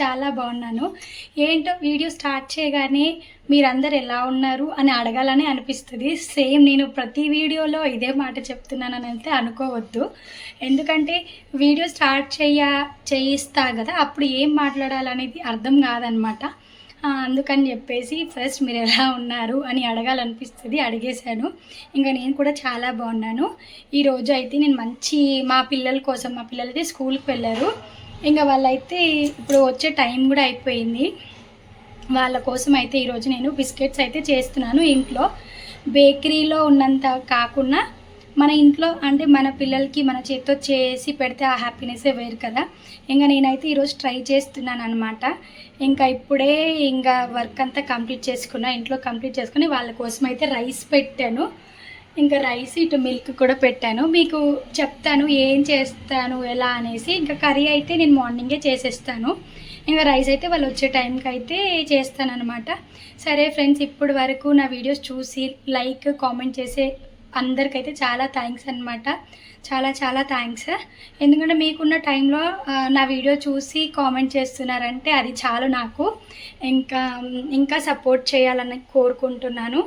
చాలా బాగున్నాను. ఏంటో వీడియో స్టార్ట్ చేయగానే మీరందరూ ఎలా ఉన్నారు అని అడగాలని అనిపిస్తుంది. సేమ్ నేను ప్రతి వీడియోలో ఇదే మాట చెప్తున్నానని అయితే అనుకోవద్దు. ఎందుకంటే వీడియో స్టార్ట్ చేయిస్తా కదా, అప్పుడు ఏం మాట్లాడాలనేది అర్థం కాదనమాట. అందుకని చెప్పేసి ఫస్ట్ మీరు ఎలా ఉన్నారు అని అడగాలనిపిస్తుంది, అడిగేశాను. ఇంకా నేను కూడా చాలా బాగున్నాను. ఈరోజు అయితే నేను మా పిల్లల కోసం, మా పిల్లలైతే స్కూల్కి వెళ్ళారు. ఇంకా వాళ్ళైతే ఇప్పుడు వచ్చే టైం కూడా అయిపోయింది. వాళ్ళ కోసం అయితే ఈరోజు నేను బిస్కెట్స్ అయితే చేస్తున్నాను. ఇంట్లో బేకరీలో ఉన్నంత కాకుండా మన ఇంట్లో అంటే మన పిల్లలకి మన చేతితో చేసి పెడితే ఆ హ్యాపీనెస్సే వేరు కదా. ఇంకా నేనైతే ఈరోజు ట్రై చేస్తున్నాను అనమాట. ఇంకా ఇప్పుడే ఇంకా వర్క్ అంతా ఇంట్లో కంప్లీట్ చేసుకుని వాళ్ళ కోసం అయితే రైస్ పెట్టాను. ఇంకా రైస్ ఇటు మిల్క్ కూడా పెట్టాను. మీకు చెప్తాను ఏం చేస్తాను ఎలా అనేసి. ఇంకా కర్రీ అయితే నేను మార్నింగే చేసేస్తాను. ఇంకా రైస్ అయితే వాళ్ళు వచ్చే టైంకి అయితే చేస్తానన్నమాట. సరే ఫ్రెండ్స్, ఇప్పటి వరకు నా వీడియోస్ చూసి లైక్ కామెంట్ చేసే అందరికైతే చాలా థ్యాంక్స్ అనమాట. చాలా చాలా థ్యాంక్స్. ఎందుకంటే మీకున్న టైంలో నా వీడియో చూసి కామెంట్ చేస్తున్నారంటే అది చాలు నాకు. ఇంకా సపోర్ట్ చేయాలని కోరుకుంటున్నాను.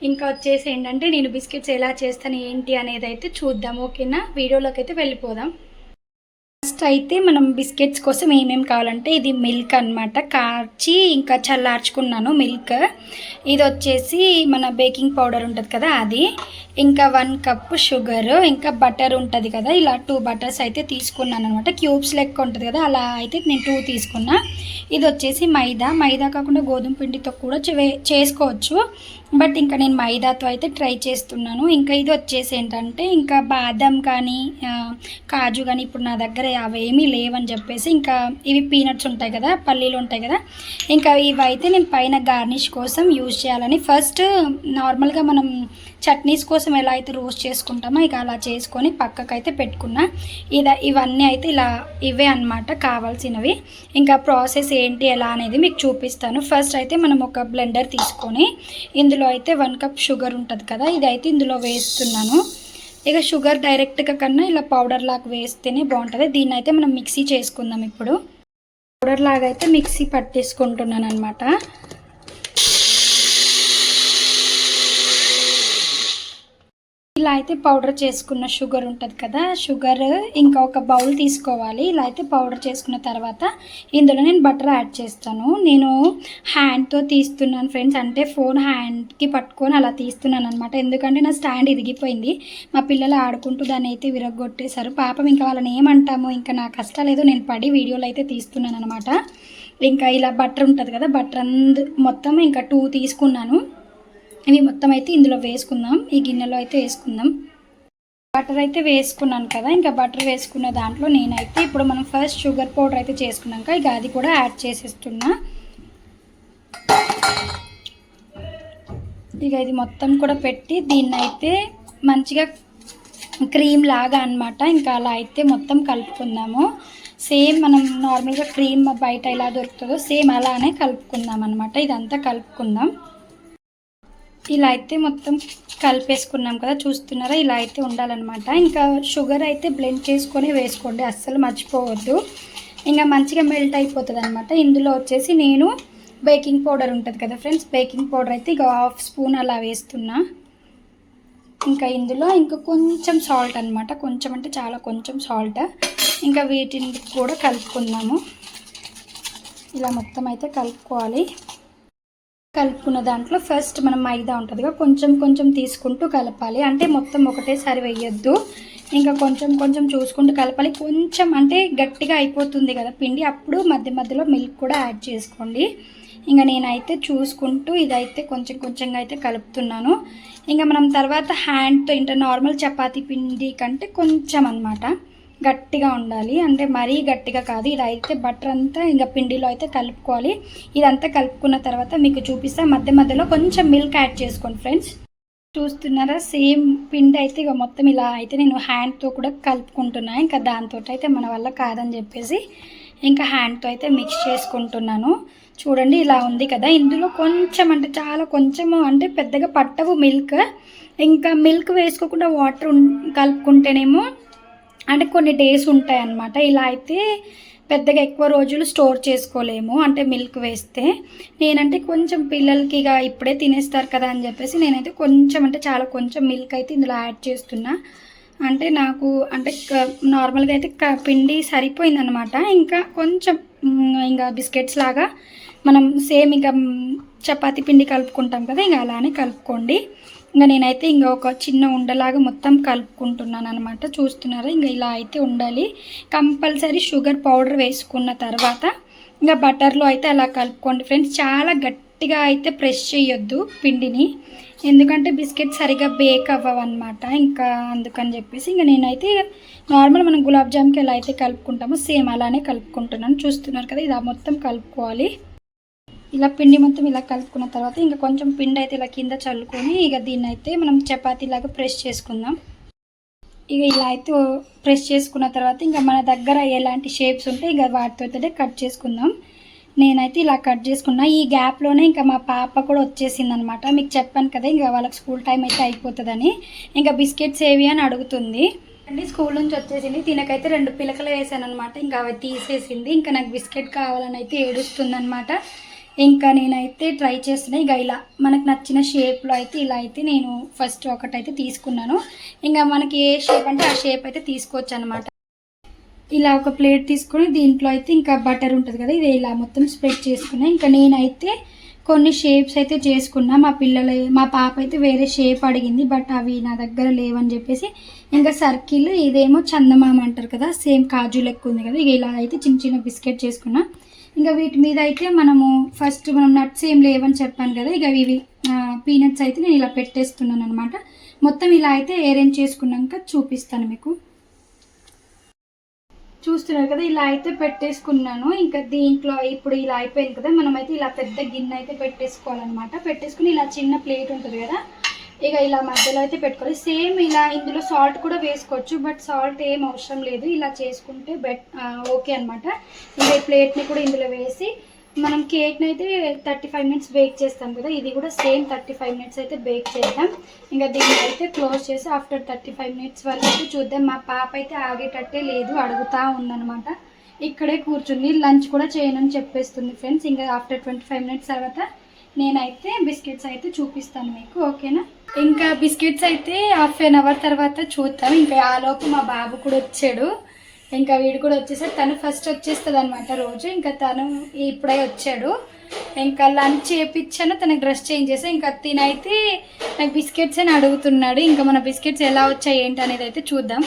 ఇంకా వచ్చేసి ఏంటంటే నేను బిస్కెట్స్ ఎలా చేస్తాను ఏంటి అనేది అయితే చూద్దాం. ఓకేనా, వీడియోలోకి అయితే వెళ్ళిపోదాం. ఫస్ట్ అయితే మనం బిస్కెట్స్ కోసం ఏమేమి కావాలంటే ఇది మిల్క్ అనమాట, కార్చి ఇంకా చల్లార్చుకున్నాను మిల్క్. ఇది వచ్చేసి మన బేకింగ్ పౌడర్ ఉంటుంది కదా అది, ఇంకా 1 కప్ షుగర్, ఇంకా బటర్ ఉంటుంది కదా, ఇలా 2 బటర్స్ అయితే తీసుకున్నాను అనమాట. క్యూబ్స్ లెక్క ఉంటుంది కదా, అలా అయితే నేను 2 తీసుకున్నా. ఇది వచ్చేసి మైదా కాకుండా గోధుమ పిండితో కూడా చేసుకోవచ్చు, బట్ ఇంకా నేను మైదాతో అయితే ట్రై చేస్తున్నాను. ఇంకా ఇది వచ్చేసి ఏంటంటే ఇంకా బాదం కానీ కాజు కానీ ఇప్పుడు నా దగ్గర అవేమీ లేవని చెప్పేసి ఇంకా ఇవి పీనట్స్ ఉంటాయి కదా, పల్లీలు ఉంటాయి కదా, ఇంకా ఇవైతే నేను పైన గార్నిష్ కోసం యూజ్ చేయాలని ఫస్ట్ నార్మల్గా మనం చట్నీస్ కోసం ఎలా అయితే రోస్ట్ చేసుకుంటామో ఇక అలా చేసుకొని పక్కకైతే పెట్టుకున్నా. ఇవన్నీ అయితే ఇవే అన్నమాట కావాల్సినవి. ఇంకా ప్రాసెస్ ఏంటి ఎలా అనేది మీకు చూపిస్తాను. ఫస్ట్ అయితే మనం ఒక బ్లెండర్ తీసుకొని ఇందులో అయితే 1 కప్ షుగర్ ఉంటుంది కదా, ఇదైతే ఇందులో వేస్తున్నాను. ఇక షుగర్ డైరెక్ట్గా కన్నా ఇలా పౌడర్ లాగా వేస్తేనే బాగుంటుంది. దీన్ని అయితే మనం మిక్సీ చేసుకుందాం. ఇప్పుడు పౌడర్ లాగా అయితే మిక్సీ పట్టేసుకుంటున్నాను అనమాట. ఇలా అయితే పౌడర్ చేసుకున్న షుగర్ ఉంటుంది కదా, షుగర్ ఇంకా ఒక బౌల్ తీసుకోవాలి. ఇలా అయితే పౌడర్ చేసుకున్న తర్వాత ఇందులో నేను బటర్ యాడ్ చేస్తాను. నేను హ్యాండ్తో తీస్తున్నాను ఫ్రెండ్స్, అంటే ఫోన్ హ్యాండ్కి పట్టుకొని అలా తీస్తున్నాను అనమాట. ఎందుకంటే నా స్టాండ్ ఇరిగిపోయింది, మా పిల్లలు ఆడుకుంటూ దాన్ని అయితే విరగొట్టేశారు పాపం. ఇంకా వాళ్ళని ఏమంటాము, ఇంకా నా కష్టాలేదో నేను పడి వీడియోలో అయితే తీస్తున్నాను అనమాట. ఇంకా ఇలా బటర్ ఉంటుంది కదా, బటర్ మొత్తం ఇంకా 2 తీసుకున్నాను. ఇవి మొత్తం అయితే ఇందులో వేసుకుందాం, ఈ గిన్నెలో అయితే వేసుకుందాం. బటర్ అయితే వేసుకున్నాను కదా, ఇంకా బటర్ వేసుకున్న దాంట్లో నేనైతే ఇప్పుడు మనం ఫస్ట్ షుగర్ పౌడర్ అయితే చేసుకున్నాక ఇక అది కూడా యాడ్ చేసేస్తున్నా. ఇక ఇది మొత్తం కూడా పెట్టి దీన్ని అయితే మంచిగా క్రీమ్ లాగా అనమాట. ఇంకా అలా అయితే మొత్తం కలుపుకుందాము. సేమ్ మనం నార్మల్గా క్రీమ్ బయట ఎలా దొరుకుతుందో సేమ్ అలానే కలుపుకుందాం అనమాట. ఇదంతా కలుపుకుందాం. ఇలా అయితే మొత్తం కలిపేసుకున్నాం కదా, చూస్తున్నారా, ఇలా అయితే ఉండాలన్నమాట. ఇంకా షుగర్ అయితే బ్లెండ్ చేసుకొని వేసుకోండి, అస్సలు మర్చిపోవద్దు. ఇంకా మంచిగా మెల్ట్ అయిపోతుంది అనమాట. ఇందులో వచ్చేసి నేను బేకింగ్ పౌడర్ ఉంటుంది కదా ఫ్రెండ్స్, బేకింగ్ పౌడర్ అయితే ఇక 1/2 స్పూన్ అలా వేస్తున్నా. ఇంకా ఇందులో ఇంకా కొంచెం సాల్ట్ అనమాట, కొంచెం అంటే చాలా కొంచెం సాల్ట్. ఇంకా వీటిని కూడా కలుపుకుందాము. ఇలా మొత్తం అయితే కలుపుకోవాలి. కలుపుకున్న దాంట్లో ఫస్ట్ మనం మైదా ఉంటుందిగా, కొంచెం తీసుకుంటూ కలపాలి. అంటే మొత్తం ఒకటేసారి వేయొద్దు, ఇంకా కొంచెం చూసుకుంటూ కలపాలి. కొంచెం అంటే గట్టిగా అయిపోతుంది కదా పిండి, అప్పుడు మధ్యలో మిల్క్ కూడా యాడ్ చేసుకోండి. ఇంకా నేనైతే చూసుకుంటూ ఇదైతే కొంచెంగా అయితే కలుపుతున్నాను. ఇంకా మనం తర్వాత హ్యాండ్తో ఇంకా నార్మల్ చపాతీ పిండి కంటే కొంచెం అన్నమాట గట్టిగా ఉండాలి, అంటే మరీ గట్టిగా కాదు. ఇదైతే బటర్ అంతా ఇంకా పిండిలో అయితే కలుపుకోవాలి. ఇదంతా కలుపుకున్న తర్వాత మీకు చూపిస్తా. మధ్యలో కొంచెం మిల్క్ యాడ్ చేసుకోండి ఫ్రెండ్స్. చూస్తున్నారా, సేమ్ పిండి అయితే ఇక మొత్తం ఇలా అయితే నేను హ్యాండ్తో కూడా కలుపుకుంటున్నాను. ఇంకా దాంతో అయితే మన వల్ల కాదని చెప్పేసి ఇంకా హ్యాండ్తో అయితే మిక్స్ చేసుకుంటున్నాను. చూడండి ఇలా ఉంది కదా, ఇందులో కొంచెం అంటే చాలా కొంచెము అంటే పెద్దగా పట్టవు మిల్క్. ఇంకా మిల్క్ వేసుకోకుండా వాటర్ కలుపుకుంటేనేమో అంటే కొన్ని డేస్ ఉంటాయి అన్నమాట. ఇలా అయితే పెద్దగా ఎక్కువ రోజులు స్టోర్ చేసుకోలేము, అంటే మిల్క్ వేస్తే. నేనంటే కొంచెం పిల్లలకి ఇక ఇప్పుడే తినేస్తారు కదా అని చెప్పేసి నేనైతే కొంచెం, అంటే చాలా కొంచెం మిల్క్ అయితే ఇందులో యాడ్ చేస్తున్నా. అంటే నాకు అంటే నార్మల్గా అయితే పిండి సరిపోయిందనమాట. ఇంకా కొంచెం ఇంకా బిస్కెట్స్ లాగా మనం సేమ్ ఇంకా చపాతీ పిండి కలుపుకుంటాం కదా, ఇంకా అలానే కలుపుకోండి. ఇంకా నేనైతే ఇంకా ఒక చిన్న ఉండలాగా మొత్తం కలుపుకుంటున్నాను అనమాట. చూస్తున్నారా, ఇంకా ఇలా అయితే ఉండాలి. కంపల్సరీ షుగర్ పౌడర్ వేసుకున్న తర్వాత ఇంకా బటర్లో అయితే అలా కలుపుకోండి ఫ్రెండ్స్. చాలా గట్టిగా అయితే ప్రెస్ చేయొద్దు పిండిని, ఎందుకంటే బిస్కెట్ సరిగా బేక్ అవ్వవన్నమాట. ఇంకా అందుకని చెప్పేసి ఇంకా నేనైతే నార్మల్ మనం గులాబ్ జామ్కి ఎలా అయితే కలుపుకుంటామో సేమ్ అలానే కలుపుకుంటున్నాను. చూస్తున్నారు కదా, ఇలా మొత్తం కలుపుకోవాలి. ఇలా పిండి మొత్తం ఇలా కలుపుకున్న తర్వాత ఇంకా కొంచెం పిండి అయితే ఇలా కింద చల్లుకొని ఇక దీన్ని అయితే మనం చపాతీలాగా ప్రెస్ చేసుకుందాం. ఇక ఇలా అయితే ప్రెస్ చేసుకున్న తర్వాత ఇంకా మన దగ్గర ఎలాంటి షేప్స్ ఉంటే ఇంకా వాటితో కట్ చేసుకుందాం. నేనైతే ఇలా కట్ చేసుకున్నా. ఈ గ్యాప్లోనే ఇంకా మా పాప కూడా వచ్చేసింది అనమాట. మీకు చెప్పాను కదా, ఇంకా వాళ్ళకి స్కూల్ టైం అయితే అయిపోతుందని. ఇంకా బిస్కెట్స్ ఏవి అని అడుగుతుంది అండి. స్కూల్ నుంచి వచ్చేసింది. తినకైతే 2 పిలకలు వేసాను అనమాట. ఇంకా అవి తీసేసింది. ఇంకా నాకు బిస్కెట్ కావాలని అయితే ఏడుస్తుంది అనమాట. ఇంకా నేనైతే ట్రై చేస్తున్నా. ఇక ఇలా మనకు నచ్చిన షేప్లో అయితే ఇలా అయితే నేను ఫస్ట్ ఒకటైతే తీసుకున్నాను. ఇంకా మనకి ఏ షేప్ అంటే ఆ షేప్ అయితే తీసుకోవచ్చు అనమాట. ఇలా ఒక ప్లేట్ తీసుకొని దీంట్లో అయితే ఇంకా బటర్ ఉంటుంది కదా, ఇది ఇలా మొత్తం స్ప్రెడ్ చేసుకున్నా. ఇంకా నేనైతే కొన్ని షేప్స్ అయితే చేసుకున్నా. మా పాప అయితే వేరే షేప్ అడిగింది, బట్ అవి నా దగ్గర లేవని చెప్పేసి ఇంకా సర్కిల్, ఇదేమో చందమామ అంటారు కదా, సేమ్ కాజు లెక్క ఉంది కదా. ఇక ఇలా అయితే చిన్న చిన్న బిస్కెట్ చేసుకున్నా. ఇంకా వీటి మీద అయితే మనం నట్స్ ఏం లేవని చెప్పాను కదా, ఇక ఇవి పీనట్స్ అయితే నేను ఇలా పెట్టేస్తున్నాను అనమాట. మొత్తం ఇలా అయితే అరేంజ్ చేసుకున్నాక చూపిస్తాను మీకు. చూస్తున్నారు కదా, ఇలా అయితే పెట్టేసుకున్నాను. ఇంకా దీంట్లో ఇప్పుడు ఇలా అయిపోయింది కదా, మనమైతే ఇలా పెద్ద గిన్నె అయితే పెట్టేసుకోవాలన్నమాట. పెట్టేసుకుని ఇలా చిన్న ప్లేట్ ఉంటుంది కదా, ఇక ఇలా మధ్యలో అయితే పెట్టుకోవాలి. సేమ్ ఇలా ఇందులో సాల్ట్ కూడా వేసుకోవచ్చు, బట్ సాల్ట్ ఏం అవసరం లేదు. ఇలా చేసుకుంటే ఓకే అనమాట. ఇంకా ఈ ప్లేట్ని కూడా ఇందులో వేసి మనం కేక్ని అయితే 35 మినిట్స్ బేక్ చేస్తాం కదా, ఇది కూడా సేమ్ 35 మినిట్స్ అయితే బేక్ చేద్దాం. ఇంకా దీన్ని అయితే క్లోజ్ చేసి ఆఫ్టర్ 35 మినిట్స్ వరకు అయితే చూద్దాం. మా పాప అయితే ఆగేటట్టే లేదు, అడుగుతూ ఉందన్నమాట. ఇక్కడే కూర్చుంది, లంచ్ కూడా చేయనని చెప్పేస్తుంది ఫ్రెండ్స్. ఇంకా ఆఫ్టర్ 25 మినిట్స్ తర్వాత నేనైతే బిస్కెట్స్ అయితే చూపిస్తాను మీకు, ఓకేనా. ఇంకా బిస్కెట్స్ అయితే హాఫ్ అన్ అవర్ తర్వాత చూద్దాం. ఇంకా ఆలోపు మా బాబు కూడా వచ్చాడు. ఇంకా వీడు కూడా వచ్చేసాడు. తను ఫస్ట్ వచ్చేస్తుంది అనమాట రోజు. ఇంకా తను ఇప్పుడే వచ్చాడు. ఇంకా లంచ్ చేయించాను, తనకి డ్రెస్ చేంజ్ చేసి ఇంకా తినైతే నాకు బిస్కెట్స్ అని అడుగుతున్నాడు. ఇంకా మన బిస్కెట్స్ ఎలా వచ్చాయి ఏంటి అనేది అయితే చూద్దాం.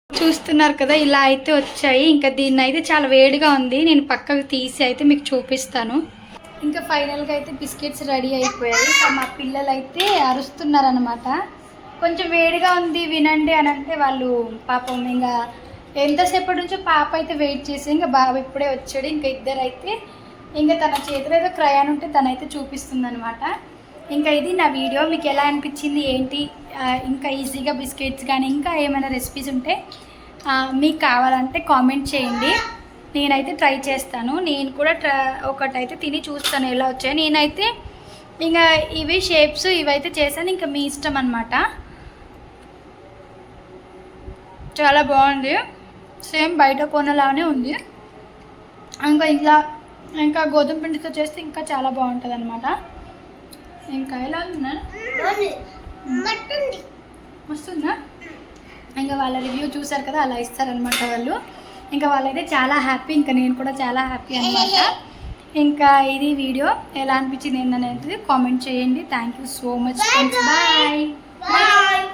చూస్తున్నారు కదా, ఇలా అయితే వచ్చాయి. ఇంకా దీన్ని అయితే చాలా వేడిగా ఉంది, నేను పక్కకు తీసి అయితే మీకు చూపిస్తాను. ఇంకా ఫైనల్గా అయితే బిస్కెట్స్ రెడీ అయిపోయాయి. ఇంకా మా పిల్లలు అయితే అరుస్తున్నారనమాట. కొంచెం వేడిగా ఉంది వినండి అని అంటే వాళ్ళు పాపం ఇంకా ఎంతసేపటి నుంచో పాప అయితే వెయిట్ చేసి ఇంకా బాబు ఇప్పుడే వచ్చాడు. ఇంకా ఇద్దరైతే ఇంకా తన చేతిలో ఏదో క్రయాన్ ఉంటే తనైతే చూపిస్తుంది అనమాట. ఇంకా ఇది నా వీడియో. మీకు ఎలా అనిపించింది ఏంటి, ఇంకా ఈజీగా బిస్కెట్స్ కానీ ఇంకా ఏమైనా రెసిపీస్ ఉంటే మీకు కావాలంటే కామెంట్ చేయండి. నేనైతే ట్రై చేస్తాను. నేను కూడా ఒకటైతే తిని చూస్తాను ఎలా వచ్చాయి. నేనైతే ఇంకా ఇవి షేప్స్ ఇవైతే చేశాను, ఇంకా మీ ఇష్టం అనమాట. చాలా బాగుంది, సేమ్ బయట కొనలానే ఉంది. ఇంకా గోధుమ పిండితో చేస్తే ఇంకా చాలా బాగుంటుంది అనమాట. ఇంకా ఎలా ఉందా, వస్తుందా? ఇంకా వాళ్ళ రివ్యూ చూసారు కదా, అలా ఇస్తారనమాట వాళ్ళు. ఇంకా వాళ్ళైతే చాలా హ్యాపీ, ఇంకా నేను కూడా చాలా హ్యాపీ అనమాట. ఇంకా ఇది వీడియో ఎలా అనిపించింది ఏంటనేది కామెంట్ చేయండి. Thank you so much friends. Bye.